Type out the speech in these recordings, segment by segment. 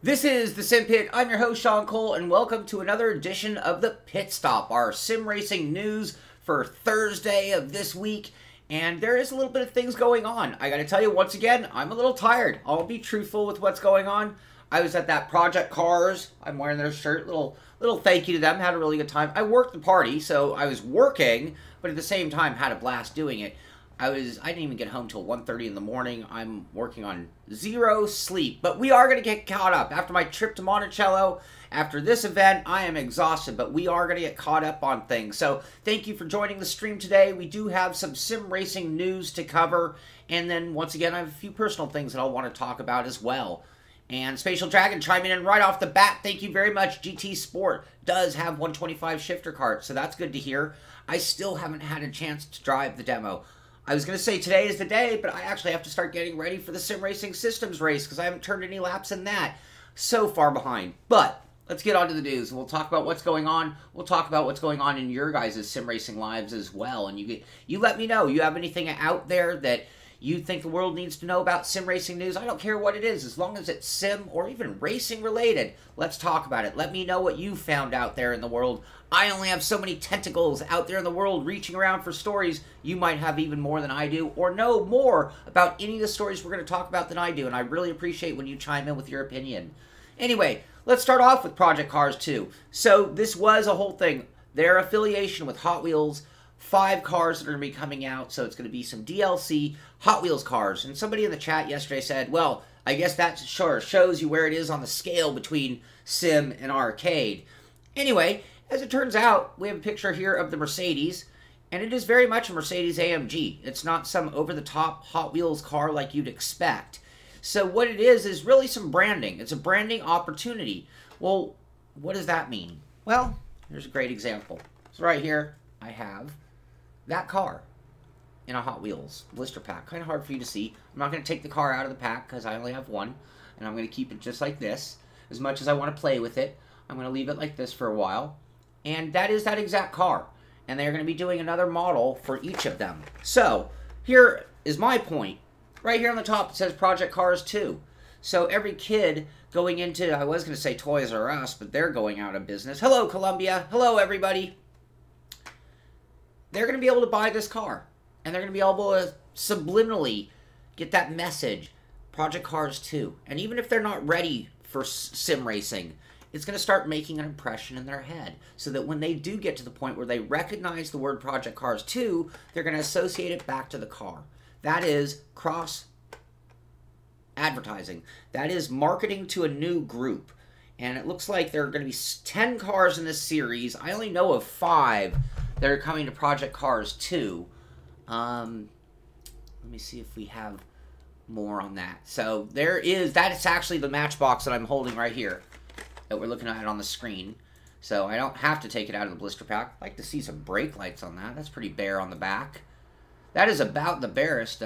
This is the Simpit. I'm your host, Sean Cole, and welcome to another edition of the Pit Stop, our sim racing news for Thursday of this week. And there is a little bit of things going on. I gotta tell you, once again, I'm a little tired. I'll be truthful with what's going on. I was at that Project Cars. I'm wearing their shirt. Little thank you to them. Had a really good time. I worked the party, so I was working, but at the same time had a blast doing it. I didn't even get home till 1:30 in the morning. I'm working on zero sleep. But we are going to get caught up. After my trip to Monticello, after this event, I am exhausted. But we are going to get caught up on things. So thank you for joining the stream today. We do have some sim racing news to cover. And then, once again, I have a few personal things that I'll want to talk about as well. And Spatial Dragon chiming in right off the bat. Thank you very much. GT Sport does have 125 shifter carts, so that's good to hear. I still haven't had a chance to drive the demo. I was going to say today is the day, but I actually have to start getting ready for the Sim Racing Systems race because I haven't turned any laps in that. So far behind. But let's get on to the news. We'll talk about what's going on. We'll talk about what's going on in your guys' sim racing lives as well. And you let me know. You have anything out there that you think the world needs to know about sim racing news? I don't care what it is, as long as it's sim or even racing related. Let's talk about it. Let me know what you found out there in the world. I only have so many tentacles out there in the world reaching around for stories. You might have even more than I do, or know more about any of the stories we're going to talk about than I do, and I really appreciate when you chime in with your opinion. Anyway, let's start off with Project Cars 2. So this was a whole thing. Their affiliation with Hot Wheels, 5 cars that are going to be coming out, so it's going to be some DLC Hot Wheels cars. And somebody in the chat yesterday said, well, I guess that sure shows you where it is on the scale between sim and arcade. Anyway, as it turns out, we have a picture here of the Mercedes, and it is very much a Mercedes AMG. It's not some over-the-top Hot Wheels car like you'd expect. So what it is really some branding. It's a branding opportunity. Well, what does that mean? Well, here's a great example. So right here, I have that car in a Hot Wheels blister pack. Kind of hard for you to see. I'm not going to take the car out of the pack because I only have one, and I'm going to keep it just like this. As much as I want to play with it, I'm going to leave it like this for a while. And that is that exact car. And they're going to be doing another model for each of them. So, here is my point. Right here on the top, it says Project Cars 2. So, every kid going into, I was going to say Toys R Us, but they're going out of business. Hello, Columbia. Hello, everybody. They're going to be able to buy this car. And they're going to be able to subliminally get that message, Project Cars 2. And even if they're not ready for sim racing, it's going to start making an impression in their head. So that when they do get to the point where they recognize the word Project Cars 2, they're going to associate it back to the car. That is cross advertising. That is marketing to a new group. And it looks like there are going to be 10 cars in this series. I only know of 5 that are coming to Project Cars 2. Let me see if we have more on that. So that is actually the Matchbox that I'm holding right here that we're looking at on the screen. So I don't have to take it out of the blister pack. I'd like to see some brake lights on that. That's pretty bare on the back. That is about the barest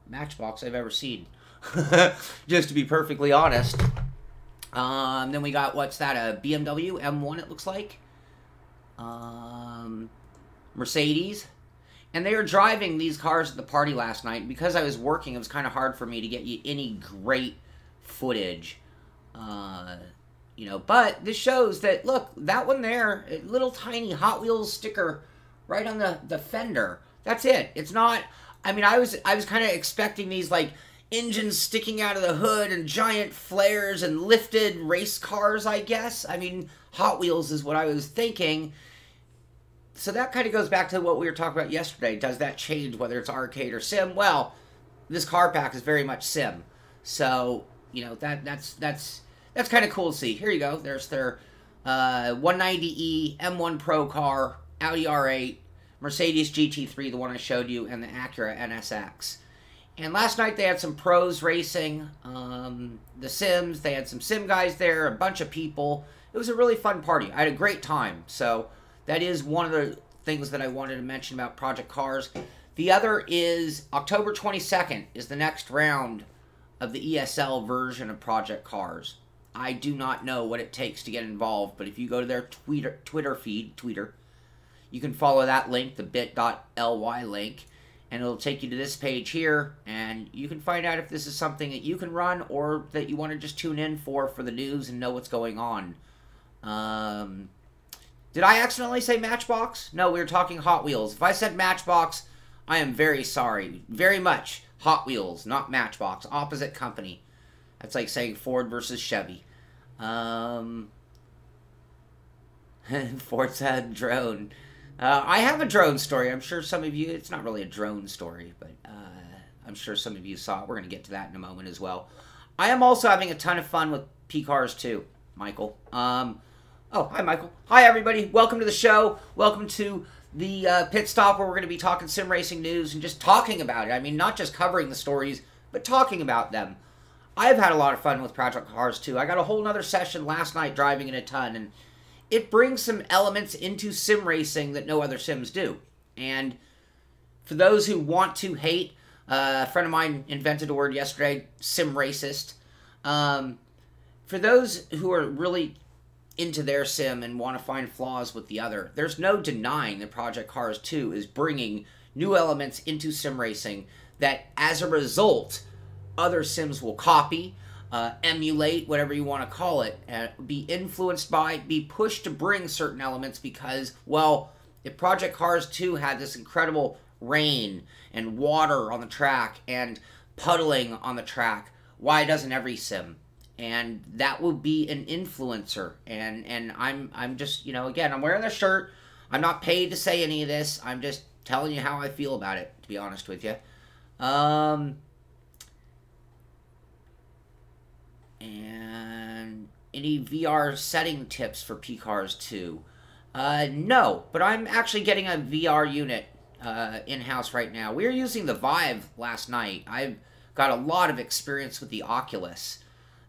Matchbox I've ever seen. Just to be perfectly honest. Then we got, what's that, a BMW M1 it looks like. Mercedes. And they were driving these cars at the party last night. And because I was working, it was kind of hard for me to get you any great footage. But this shows that, look, that one there, a little tiny Hot Wheels sticker right on the fender. That's it. It's not, I mean, I was kind of expecting these, like, engines sticking out of the hood and giant flares and lifted race cars, I guess. I mean, Hot Wheels is what I was thinking. So that kind of goes back to what we were talking about yesterday. Does that change whether it's arcade or sim? Well, this car pack is very much sim. So, that's kind of cool to see. Here you go. There's their 190e M1 Pro car, Audi R8, Mercedes GT3, the one I showed you, and the Acura NSX. And last night they had some pros racing, the Sims. They had some sim guys there, a bunch of people. It was a really fun party. I had a great time. So that is one of the things that I wanted to mention about Project Cars. The other is October 22nd is the next round of the ESL version of Project Cars. I do not know what it takes to get involved, but if you go to their Twitter feed, you can follow that link, the bit.ly link, and it'll take you to this page here, and you can find out if this is something that you can run or that you want to just tune in for the news and know what's going on. Did I accidentally say Matchbox? No, we were talking Hot Wheels. If I said Matchbox, I am very sorry. Very much Hot Wheels, not Matchbox. Opposite company. That's like saying Ford versus Chevy. Forza drone. I have a drone story. I'm sure some of you, it's not really a drone story, but I'm sure some of you saw it. We're going to get to that in a moment as well. I am also having a ton of fun with PCars too, Michael. Oh, hi, Michael. Hi, everybody. Welcome to the show. Welcome to the Pit Stop, where we're going to be talking sim racing news and just talking about it. I mean, not just covering the stories, but talking about them. I've had a lot of fun with Project Cars 2. I got a whole nother session last night driving it a ton, and it brings some elements into sim racing that no other sims do. And for those who want to hate, a friend of mine invented a word yesterday, sim racist. For those who are really into their sim and want to find flaws with the other, there's no denying that Project Cars 2 is bringing new elements into sim racing that, as a result, other sims will copy, emulate, whatever you want to call it, be influenced by, be pushed to bring certain elements because, well, if Project Cars 2 had this incredible rain and water on the track and puddling on the track, why doesn't every sim? And that will be an influencer. And I'm just, you know, again, I'm wearing the shirt. I'm not paid to say any of this. I'm just telling you how I feel about it, to be honest with you. And any VR setting tips for PCars 2? No, but I'm actually getting a VR unit in-house right now. We were using the Vive last night. I've got a lot of experience with the Oculus.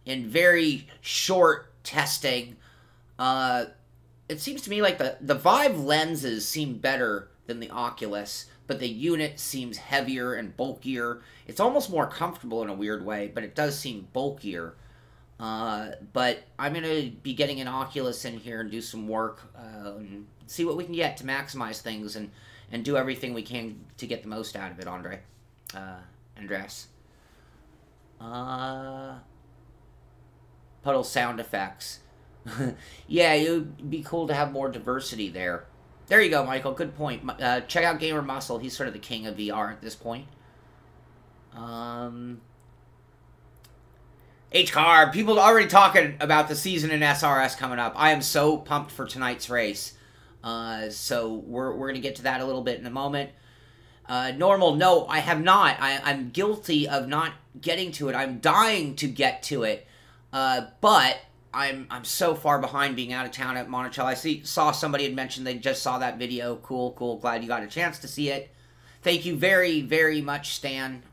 In very short testing, it seems to me like the Vive lenses seem better than the Oculus, but the unit seems heavier and bulkier. It's almost more comfortable in a weird way, but it does seem bulkier. But I'm going to be getting an Oculus in here and do some work, and see what we can get to maximize things and do everything we can to get the most out of it, Andres. Puddle sound effects. Yeah, it would be cool to have more diversity there. There you go, Michael. Good point. Check out Gamer Muscle. He's sort of the king of VR at this point. H-Car, people are already talking about the season in SRS coming up. I am so pumped for tonight's race. So we're going to get to that a little bit in a moment. Normal, no, I have not. I'm guilty of not getting to it. I'm dying to get to it. But I'm so far behind being out of town at Monticello. I saw somebody had mentioned they just saw that video. Cool, cool. Glad you got a chance to see it. Thank you very, very much, Stan.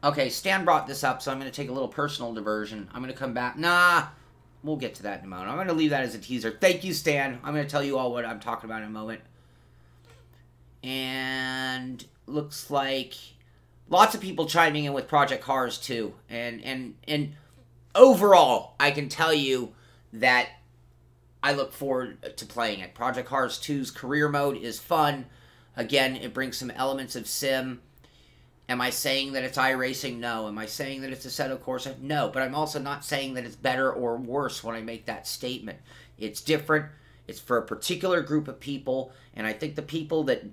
Okay, Stan brought this up, so I'm going to take a little personal diversion. I'm going to come back. Nah, we'll get to that in a moment. I'm going to leave that as a teaser. Thank you, Stan. I'm going to tell you all what I'm talking about in a moment. And looks like lots of people chiming in with Project Cars 2. And overall, I can tell you that I look forward to playing it. Project Cars 2's career mode is fun. Again, it brings some elements of sim. Am I saying that it's iRacing? No. Am I saying that it's Assetto Corsa? No. But I'm also not saying that it's better or worse when I make that statement. It's different. It's for a particular group of people. And I think the people that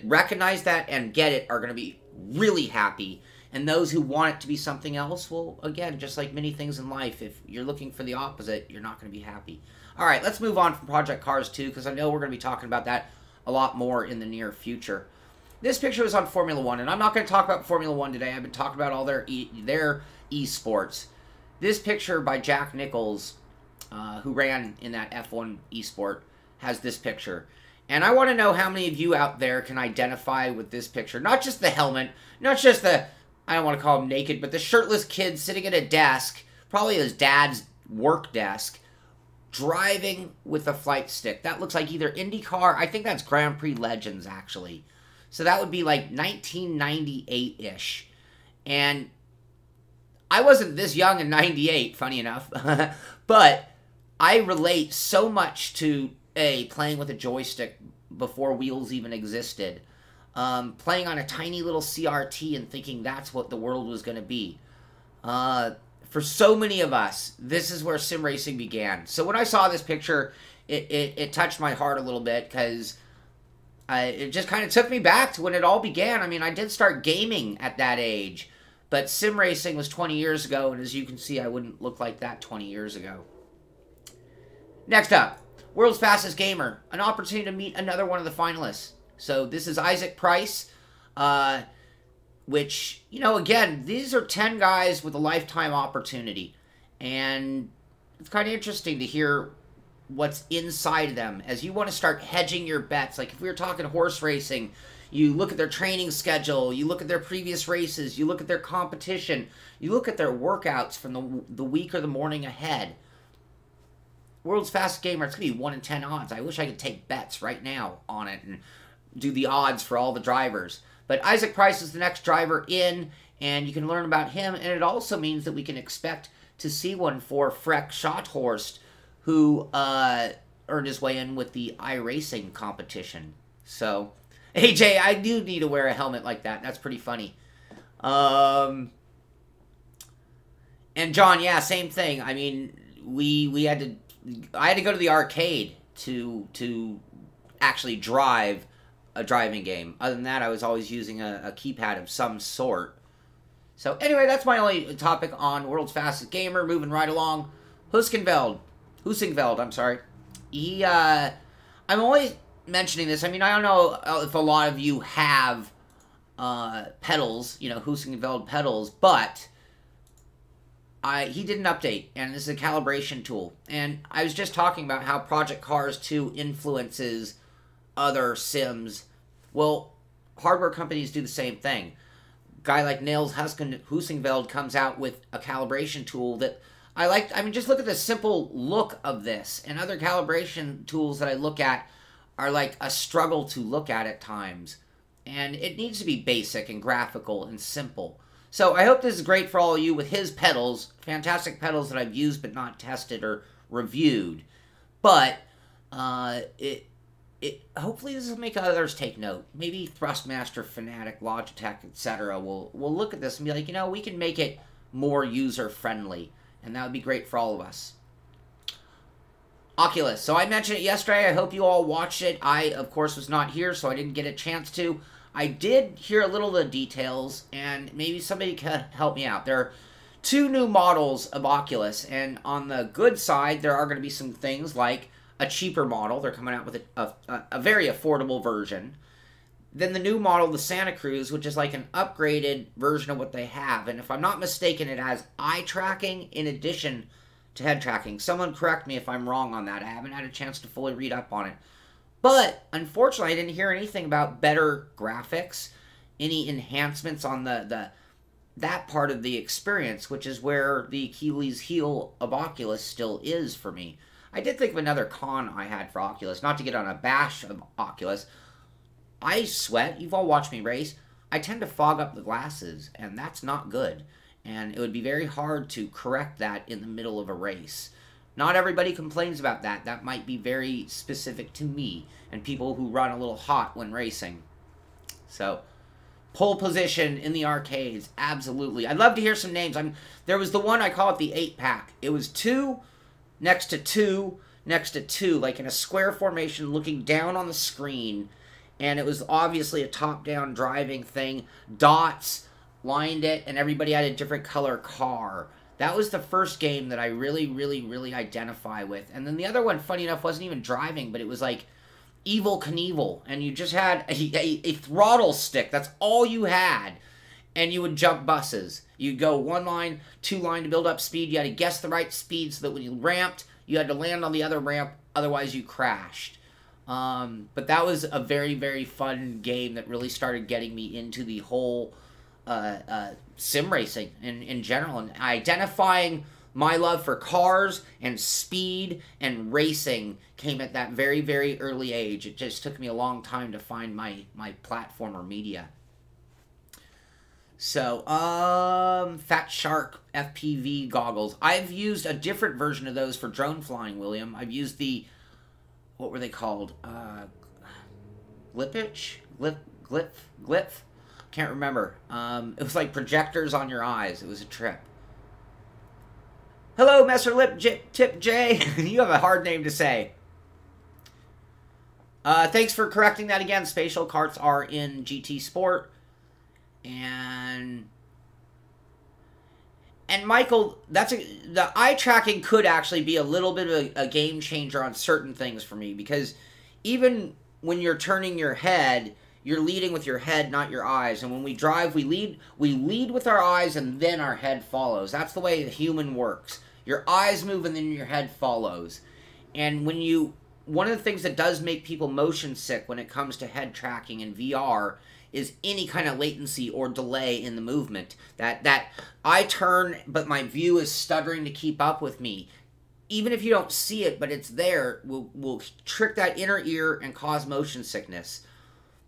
recognize that and get it are going to be really happy. And those who want it to be something else, well, again, just like many things in life, if you're looking for the opposite, you're not going to be happy. All right, let's move on from Project Cars 2, because I know we're going to be talking about that a lot more in the near future. This picture was on Formula 1, and I'm not going to talk about Formula 1 today. I've been talking about all their eSports. This picture by Jack Nichols, who ran in that F1 eSport, has this picture. And I want to know how many of you out there can identify with this picture. Not just the helmet, not just the, I don't want to call him naked, but the shirtless kid sitting at a desk, probably his dad's work desk, driving with a flight stick. That looks like either IndyCar, I think that's Grand Prix Legends, actually. So that would be like 1998-ish. And I wasn't this young in 98, funny enough. But I relate so much to, playing with a joystick before wheels even existed. playing on a tiny little CRT and thinking that's what the world was going to be. For so many of us, this is where sim racing began. So when I saw this picture, it touched my heart a little bit, because it just kind of took me back to when it all began. I mean, I did start gaming at that age, but sim racing was 20 years ago, and as you can see, I wouldn't look like that 20 years ago. Next up, World's Fastest Gamer, an opportunity to meet another one of the finalists. So this is Isaac Price, which, you know, again, these are 10 guys with a lifetime opportunity, and it's kind of interesting to hear what's inside them as you want to start hedging your bets. Like if we were talking horse racing, you look at their training schedule, you look at their previous races, you look at their competition, you look at their workouts from the week or the morning ahead. World's Fastest Gamer, it's going to be 1 in 10 odds. I wish I could take bets right now on it and do the odds for all the drivers. But Isaac Price is the next driver in, and you can learn about him, and it also means that we can expect to see one for Freck Schotthorst, who earned his way in with the iRacing competition. So, AJ, I do need to wear a helmet like that. That's pretty funny. And John, yeah, same thing. I mean, I had to go to the arcade to actually drive a driving game. Other than that, I was always using a keypad of some sort. So anyway, that's my only topic on World's Fastest Gamer. Moving right along. Heusinkveld, I'm sorry. I'm only mentioning this. I mean, I don't know if a lot of you have pedals, you know, Heusinkveld pedals, but he did an update, and this is a calibration tool. And I was just talking about how Project Cars 2 influences other sims. Well, hardware companies do the same thing. Guy like Nils Heusinkveld comes out with a calibration tool that I like. I mean, just look at the simple look of this. And other calibration tools that I look at are like a struggle to look at times. And it needs to be basic and graphical and simple. So I hope this is great for all of you with his pedals. Fantastic pedals that I've used but not tested or reviewed. But hopefully this will make others take note. Maybe Thrustmaster, Fanatic, Logitech, etc. will look at this and be like, you know, we can make it more user-friendly. And that would be great for all of us. Oculus. So I mentioned it yesterday. I hope you all watched it. I, of course, was not here, so I didn't get a chance to. I did hear a little of the details, and maybe somebody could help me out. There are 2 new models of Oculus, and on the good side, there are going to be some things like a cheaper model. They're coming out with a very affordable version. Then the new model, the Santa Cruz, which is like an upgraded version of what they have. And if I'm not mistaken, it has eye tracking in addition to head tracking. Someone correct me if I'm wrong on that. I haven't had a chance to fully read up on it. But, unfortunately, I didn't hear anything about better graphics, any enhancements on that part of the experience, which is where the Achilles heel of Oculus still is for me. I did think of another con I had for Oculus, not to get on a bash of Oculus. I sweat. You've all watched me race. I tend to fog up the glasses, and that's not good. And it would be very hard to correct that in the middle of a race. Not everybody complains about that. That might be very specific to me and people who run a little hot when racing. So, pole position in the arcades, absolutely. I'd love to hear some names. There was the one, I call it the 8-pack. It was 2 next to 2 next to 2, like in a square formation looking down on the screen. And it was obviously a top-down driving thing. Dots lined it, and everybody had a different color car. That was the first game that I really identify with. And then the other one, funny enough, wasn't even driving, but it was like Evel Knievel. And you just had a throttle stick. That's all you had. And you would jump buses. You'd go 1 line, 2 line to build up speed. You had to guess the right speed so that when you ramped, you had to land on the other ramp. Otherwise, you crashed. But that was a very fun game that really started getting me into the whole sim racing in general, and identifying my love for cars and speed and racing came at that very early age. It just took me a long time to find my platform or media. So, Fat Shark FPV goggles. I've used a different version of those for drone flying, William. I've used the, what were they called? Lipitch? Glyph? Can't remember. It was like projectors on your eyes. It was a trip. Hello, Messer Lip Tip J. You have a hard name to say. Thanks for correcting that again. Spatial carts are in GT Sport. And Michael, the eye tracking could actually be a little bit of a game changer on certain things for me, because even when you're turning your head, you're leading with your head, not your eyes. And when we drive, we lead with our eyes, and then our head follows. That's the way the human works. Your eyes move, and then your head follows. And one of the things that does make people motion sick when it comes to head tracking in VR is any kind of latency or delay in the movement. That I turn, but my view is stuttering to keep up with me. Even if you don't see it, but it's there, will trick that inner ear and cause motion sickness.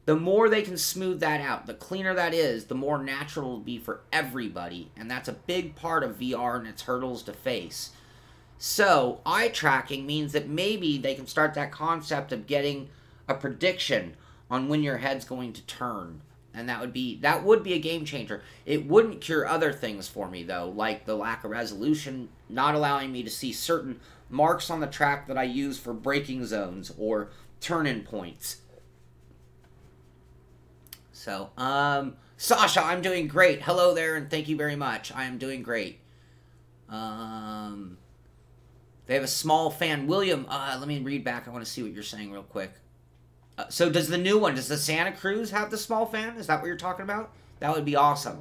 The more they can smooth that out, the cleaner that is, the more natural it will be for everybody. And that's a big part of VR and its hurdles to face. So, eye tracking means that maybe they can start that concept of getting a prediction on when your head's going to turn. And that would be a game changer. It wouldn't cure other things for me, though, like the lack of resolution, not allowing me to see certain marks on the track that I use for braking zones or turn-in points. So, Sasha, I'm doing great. Hello there, and thank you very much. I am doing great. They have a small fan. William, let me read back. I want to see what you're saying real quick. So does the new one, does the Santa Cruz have the small fan? Is that what you're talking about? That would be awesome.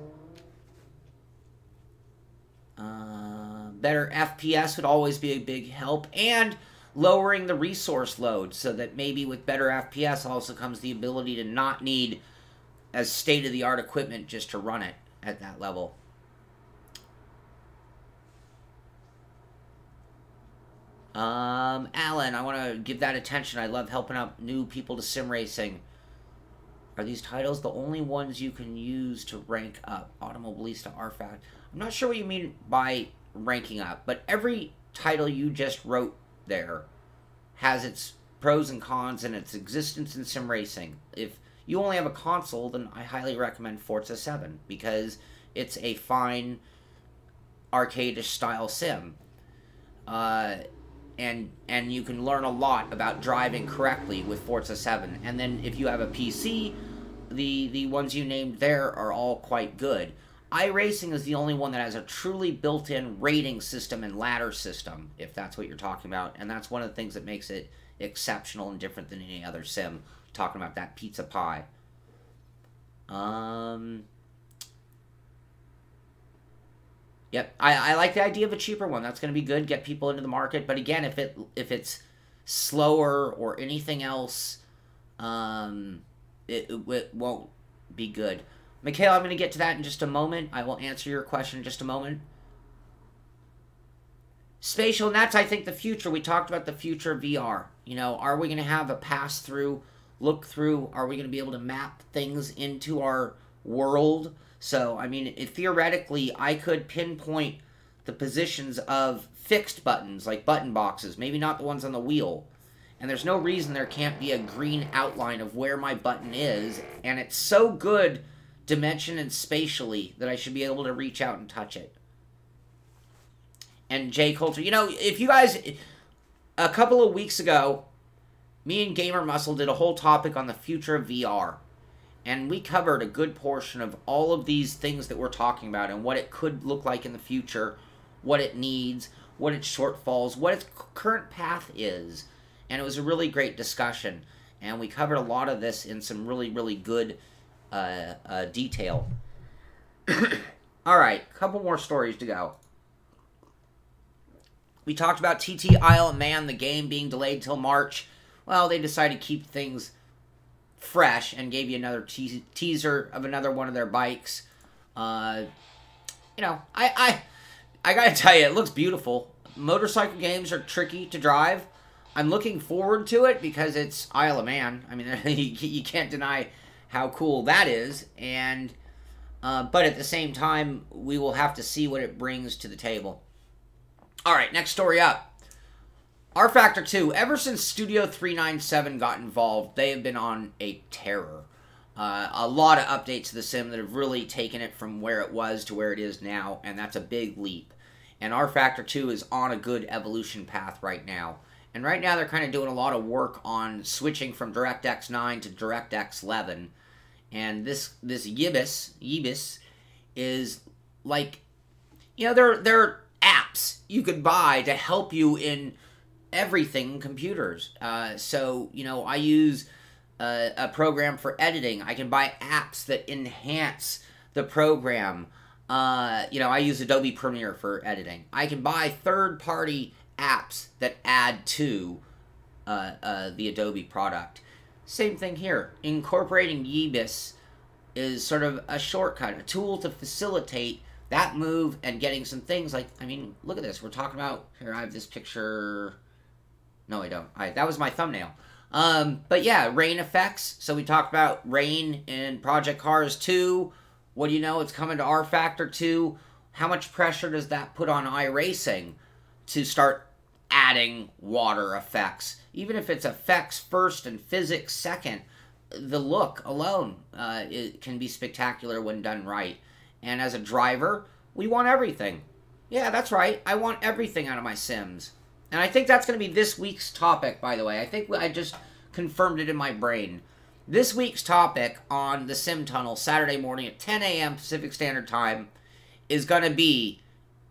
Better FPS would always be a big help. And lowering the resource load, so that maybe with better FPS also comes the ability to not need as state-of-the-art equipment just to run it at that level. Alan, I want to give that attention. I love helping out new people to sim racing. Are these titles the only ones you can use to rank up? Automobilista, RFactor. I'm not sure what you mean by ranking up, but every title you just wrote there has its pros and cons and its existence in sim racing. If you only have a console, then I highly recommend Forza 7, because it's a fine arcade-ish style sim. And you can learn a lot about driving correctly with Forza 7. And then if you have a PC, the ones you named there are all quite good. iRacing is the only one that has a truly built-in rating system and ladder system, if that's what you're talking about. And that's one of the things that makes it exceptional and different than any other sim. Talking about that pizza pie. Yep, I like the idea of a cheaper one. That's going to be good, get people into the market. But again, if it's slower or anything else, it won't be good. Michaela, I'm going to get to that in just a moment. I will answer your question in just a moment. Spatial, and that's, I think, the future. We talked about the future of VR. You know, are we going to have a pass-through, look-through? Are we going to be able to map things into our world? So, I mean, theoretically, I could pinpoint the positions of fixed buttons, like button boxes, maybe not the ones on the wheel. And there's no reason there can't be a green outline of where my button is. And it's so good dimension and spatially that I should be able to reach out and touch it. And Jay Coulter, you know, if you guys, a couple of weeks ago, me and Gamer Muscle did a whole topic on the future of VR. And we covered a good portion of all of these things that we're talking about and what it could look like in the future, what it needs, what its shortfalls, what its current path is. And it was a really great discussion. And we covered a lot of this in some really, really good detail. Alright, a couple more stories to go. We talked about TT Isle of Man, the game being delayed till March. Well, they decided to keep things fresh and gave you another teaser of another one of their bikes. You know, I gotta tell you, it looks beautiful. Motorcycle games are tricky to drive. I'm looking forward to it because it's Isle of Man. I mean, you can't deny how cool that is. And but at the same time, we will have to see what it brings to the table. All right, next story up. RFactor 2, ever since Studio 397 got involved, they have been on a terror. A lot of updates to the sim that have really taken it from where it was to where it is now, and that's a big leap. And RFactor 2 is on a good evolution path right now. And right now they're kind of doing a lot of work on switching from DirectX 9 to DirectX 11. And this Yibis is like, you know, there are apps you could buy to help you in everything in computers. So, you know, I use a program for editing. I can buy apps that enhance the program. You know, I use Adobe Premiere for editing. I can buy third-party apps that add to the Adobe product. Same thing here. Incorporating Yibis is sort of a shortcut, a tool to facilitate that move and getting some things like, I mean, look at this. We're talking about, here I have this picture. No, I don't. That was my thumbnail. But yeah, rain effects. So we talked about rain in Project Cars 2. What do you know? It's coming to RFactor 2. How much pressure does that put on iRacing to start adding water effects? Even if it's effects first and physics second, the look alone it can be spectacular when done right. And as a driver, we want everything. Yeah, that's right. I want everything out of my Sims. And I think that's going to be this week's topic, by the way. I think I just confirmed it in my brain. This week's topic on the Sim Tunnel, Saturday morning at 10 a.m. Pacific Standard Time, is going to be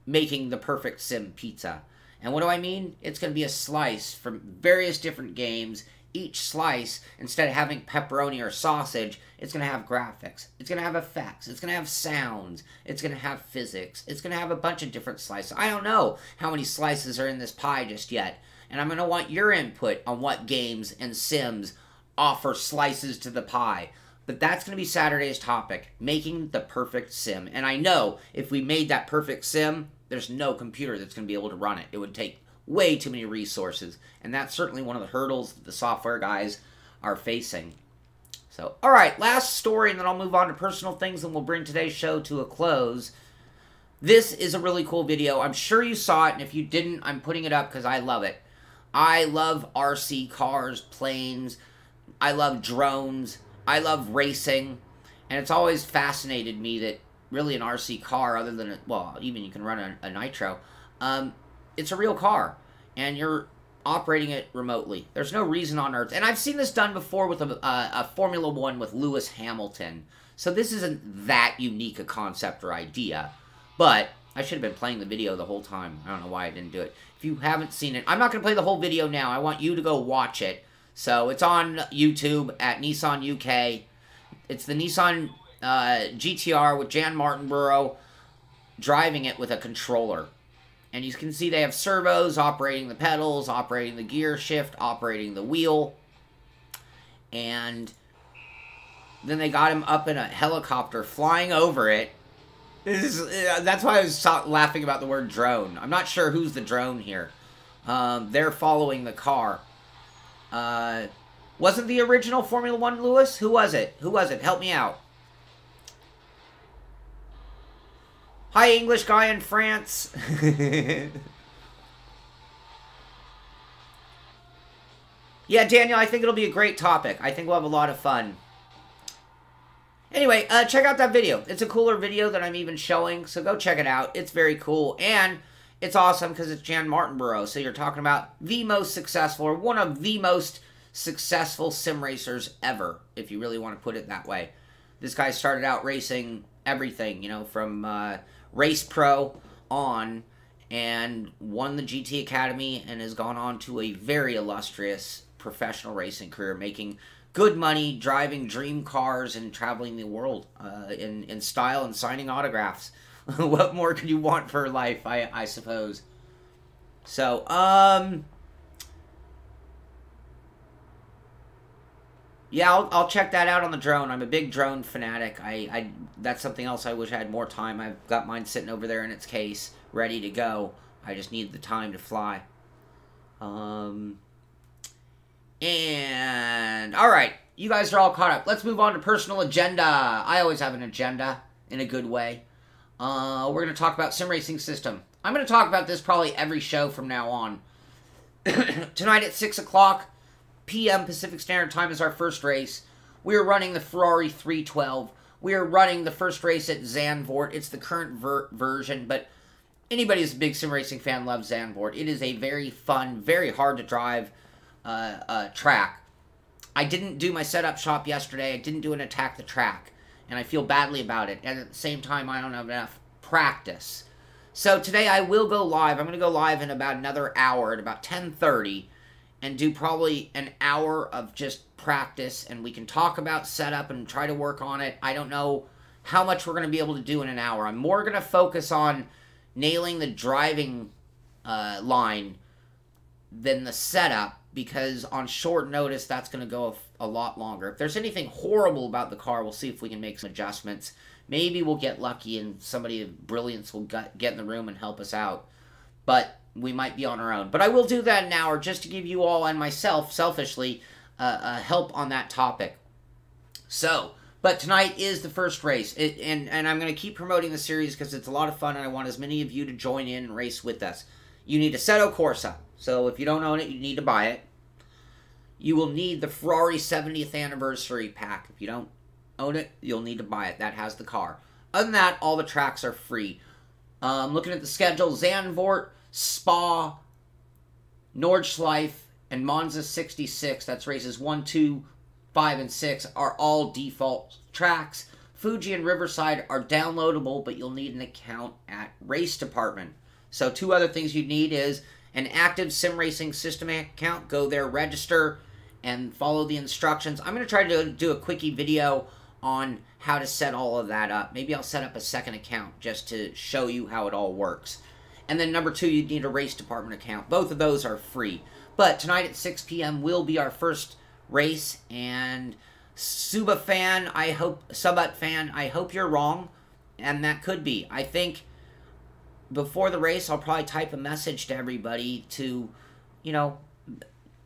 making the perfect Sim pizza. And what do I mean? It's going to be a slice from various different games. Each slice, instead of having pepperoni or sausage, it's going to have graphics. It's going to have effects. It's going to have sounds. It's going to have physics. It's going to have a bunch of different slices. I don't know how many slices are in this pie just yet. And I'm going to want your input on what games and Sims offer slices to the pie. But that's going to be Saturday's topic, making the perfect Sim. And I know if we made that perfect Sim, there's no computer that's going to be able to run it. It would take way too many resources. And that's certainly one of the hurdles that the software guys are facing. So, alright, last story, and then I'll move on to personal things, and we'll bring today's show to a close. This is a really cool video. I'm sure you saw it, and if you didn't, I'm putting it up because I love it. I love RC cars, planes. I love drones. I love racing. And it's always fascinated me that really an RC car, other than, well, even you can run a nitro, it's a real car. And you're operating it remotely. There's no reason on earth. And I've seen this done before with a Formula 1 with Lewis Hamilton. So this isn't that unique a concept or idea. But I should have been playing the video the whole time. I don't know why I didn't do it. If you haven't seen it, I'm not going to play the whole video now. I want you to go watch it. So it's on YouTube at Nissan UK. It's the Nissan GT-R with Jan Martinborough driving it with a controller. And you can see they have servos operating the pedals, operating the gear shift, operating the wheel. And then they got him up in a helicopter flying over it. That's why I was laughing about the word drone. I'm not sure who's the drone here. They're following the car. Wasn't the original Formula 1 Lewis? Who was it? Who was it? Help me out. Hi, English guy in France. Yeah, Daniel, I think it'll be a great topic. I think we'll have a lot of fun. Anyway, check out that video. It's a cooler video than I'm even showing, so go check it out. It's very cool, and it's awesome because it's Jan Martinborough. So you're talking about the most successful, or one of the most successful sim racers ever, if you really want to put it that way. This guy started out racing everything, you know, from Race Pro on, and won the GT Academy, and has gone on to a very illustrious professional racing career, making good money, driving dream cars, and traveling the world in style and signing autographs. What more could you want for life, I suppose. So, yeah, I'll check that out on the drone. I'm a big drone fanatic. That's something else I wish I had more time. I've got mine sitting over there in its case, ready to go. I just need the time to fly. And, alright, you guys are all caught up. Let's move on to personal agenda. I always have an agenda, in a good way. We're going to talk about sim racing system. I'm going to talk about this probably every show from now on. Tonight at 6 o'clock p.m. Pacific Standard Time is our first race. We are running the Ferrari 312. We are running the first race at Zandvoort. It's the current version, but anybody who's a big sim racing fan loves Zandvoort. It is a very fun, very hard to drive track. I didn't do my setup shop yesterday. I didn't do an attack the track, and I feel badly about it. And at the same time, I don't have enough practice. So today I will go live. I'm going to go live in about another hour at about 10:30 and do probably an hour of just practice, and we can talk about setup and try to work on it. I don't know how much we're going to be able to do in an hour. I'm more going to focus on nailing the driving line than the setup, because on short notice that's going to go a lot longer. If there's anything horrible about the car, we'll see if we can make some adjustments. Maybe we'll get lucky and somebody of brilliance will get in the room and help us out. But we might be on our own. But I will do that in an hour just to give you all and myself, selfishly, help on that topic. So, but tonight is the first race. And I'm going to keep promoting the series because it's a lot of fun and I want as many of you to join in and race with us. You need Assetto Corsa. So if you don't own it, you need to buy it. You will need the Ferrari 70th Anniversary Pack. If you don't own it, you'll need to buy it. That has the car. Other than that, all the tracks are free. Looking at the schedule, Zandvoort, Spa, Nordschleife, and Monza 66, that's races 1, 2, 5, and 6, are all default tracks. Fuji and Riverside are downloadable, but you'll need an account at Race Department. So 2 other things you need is an active sim racing system account. Go there, register, and follow the instructions. I'm going to try to do a quickie video on how to set all of that up. Maybe I'll set up a second account just to show you how it all works. And then number 2, you need a Race Department account. Both of those are free. But tonight at 6 p.m. will be our first race. And Subat fan, I hope you're wrong. And that could be. I think before the race, I'll probably type a message to everybody to, you know,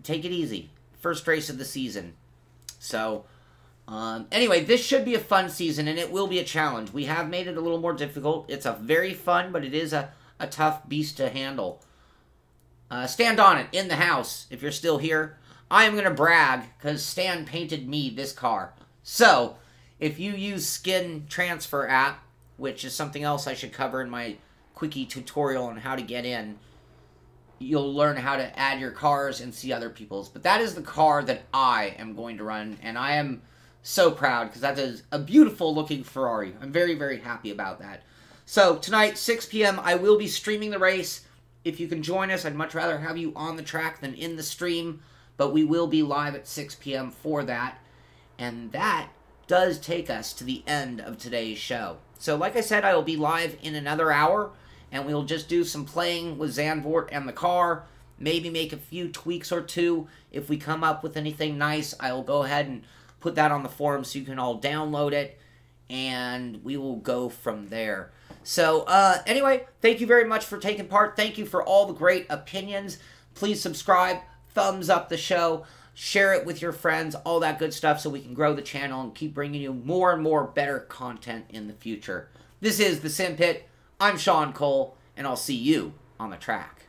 take it easy. First race of the season. So, anyway, this should be a fun season, and it will be a challenge. We have made it a little more difficult. It's a very fun, but it is a tough beast to handle. Stand on it, in the house, if you're still here. I am going to brag, because Stan painted me this car. So, if you use Skin Transfer app, which is something else I should cover in my quickie tutorial on how to get in, you'll learn how to add your cars and see other people's. But that is the car that I am going to run, and I am so proud because that is a beautiful looking Ferrari. I'm very, very happy about that. So tonight, 6 p.m., I will be streaming the race. If you can join us, I'd much rather have you on the track than in the stream, but we will be live at 6 p.m. for that. And that does take us to the end of today's show. So like I said, I will be live in another hour, and we'll just do some playing with Zandvoort and the car, maybe make a few tweaks or 2. If we come up with anything nice, I'll go ahead and put that on the forum so you can all download it, and we will go from there. So, anyway, thank you very much for taking part. Thank you for all the great opinions. Please subscribe, thumbs up the show, share it with your friends, all that good stuff so we can grow the channel and keep bringing you more and more better content in the future. This is the Simpit. I'm Sean Cole, and I'll see you on the track.